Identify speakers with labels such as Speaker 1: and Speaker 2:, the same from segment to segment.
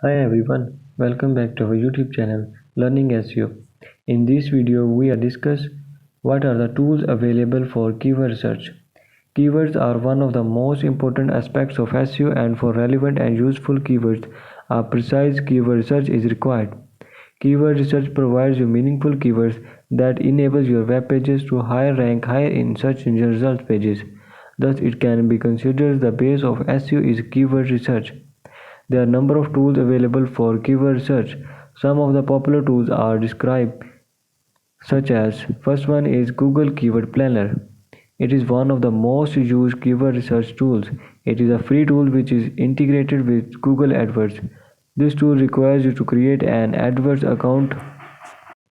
Speaker 1: Hi everyone, welcome back to our YouTube channel Learning SEO. In this video, we are discuss what are the tools available for keyword search. Keywords are one of the most important aspects of SEO, and for relevant and useful keywords, a precise keyword search is required. Keyword research provides you meaningful keywords that enables your web pages to rank higher in search engine results pages. Thus, it can be considered the base of SEO is keyword research. There are a number of tools available for keyword search. Some of the popular tools are described such as first one is Google Keyword Planner. It is one of the most used keyword research tools. It is a free tool which is integrated with Google AdWords. This tool requires you to create an AdWords account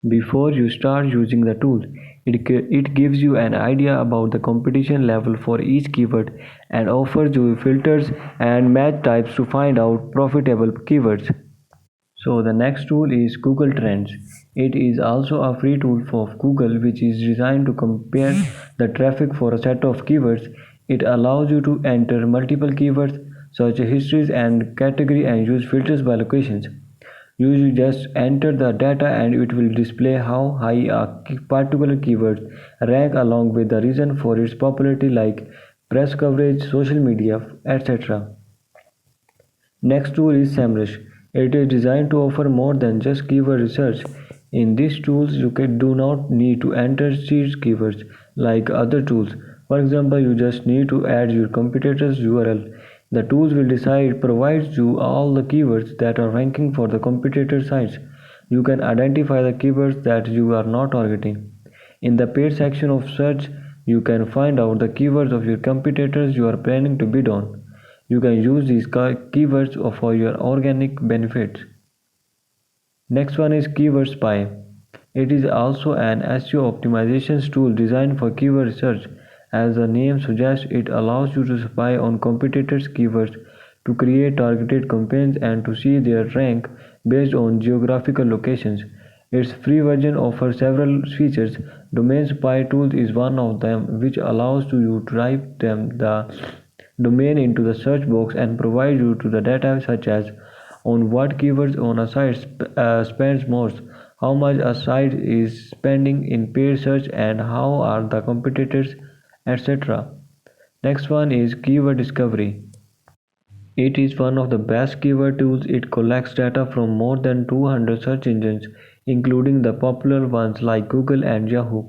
Speaker 1: before you start using the tool. It gives you an idea about the competition level for each keyword and offers you filters and match types to find out profitable keywords. So the next tool is Google Trends. It is also a free tool for Google which is designed to compare the traffic for a set of keywords. It allows you to enter multiple keywords, search histories and category and use filters by locations. You just enter the data and it will display how high a particular keyword rank along with the reason for its popularity like press coverage, social media, etc. Next tool is SEMrush. It is designed to offer more than just keyword research. In these tools, do not need to enter seed keywords like other tools. For example, you just need to add your competitor's URL. The tools will decide provides you all the keywords that are ranking for the competitor sites. You can identify the keywords that you are not targeting. In the paid section of search, you can find out the keywords of your competitors you are planning to bid on. You can use these keywords for your organic benefits. Next one is Keyword Spy. It is also an SEO optimization tool designed for keyword research. As the name suggests, it allows you to spy on competitors' keywords to create targeted campaigns and to see their rank based on geographical locations. Its free version offers several features. Domain Spy tool is one of them, which allows you to type the domain into the search box and provide you to the data such as on what keywords on a site spends most, how much a site is spending in paid search and how are the competitors, etc. Next one is keyword discovery. It is one of the best keyword tools. It collects data from more than 200 search engines, including the popular ones like Google and Yahoo.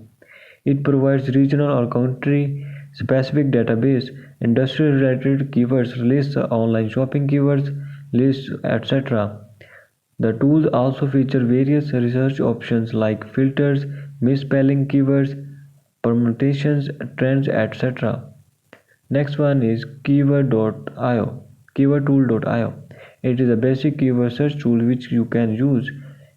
Speaker 1: It provides regional or country-specific database, industry-related keywords lists, online shopping keywords lists, etc. The tools also feature various research options like filters, misspelling keywords, permutations, trends, etc. Next one is keyword.io, keywordtool.io. It is a basic keyword search tool which you can use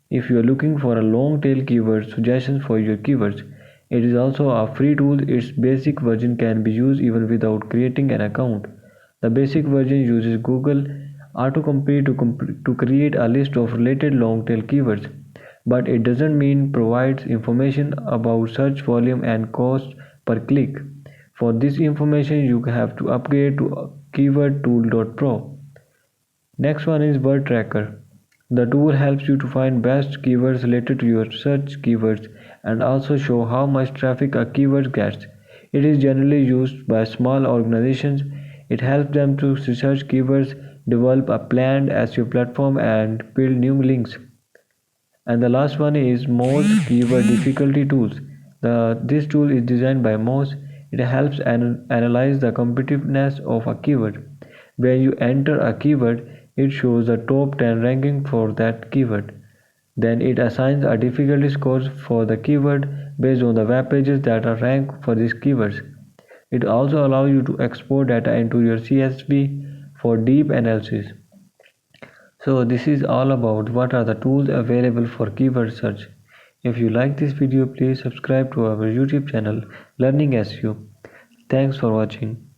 Speaker 1: if you are looking for a long tail keyword suggestions for your keywords. It is also a free tool. Its basic version can be used even without creating an account. The basic version uses Google autocomplete to create a list of related long tail keywords, but it doesn't mean provides information about search volume and cost per click. For this information, you have to upgrade to keywordtool.pro. Next one is Word Tracker. The tool helps you to find best keywords related to your search keywords and also show how much traffic a keyword gets. It is generally used by small organizations. It helps them to research keywords, develop a planned SEO platform, and build new links. And the last one is MOZ'S Keyword Difficulty Tools. This tool is designed by MOZ. It helps analyze the competitiveness of a keyword. When you enter a keyword, it shows the top 10 ranking for that keyword. Then it assigns a difficulty score for the keyword based on the web pages that are ranked for these keywords. It also allows you to export data into your CSV for deep analysis. So this is all about what are the tools available for keyword search. If you like this video, please subscribe to our YouTube channel Learning SEO. Thanks for watching.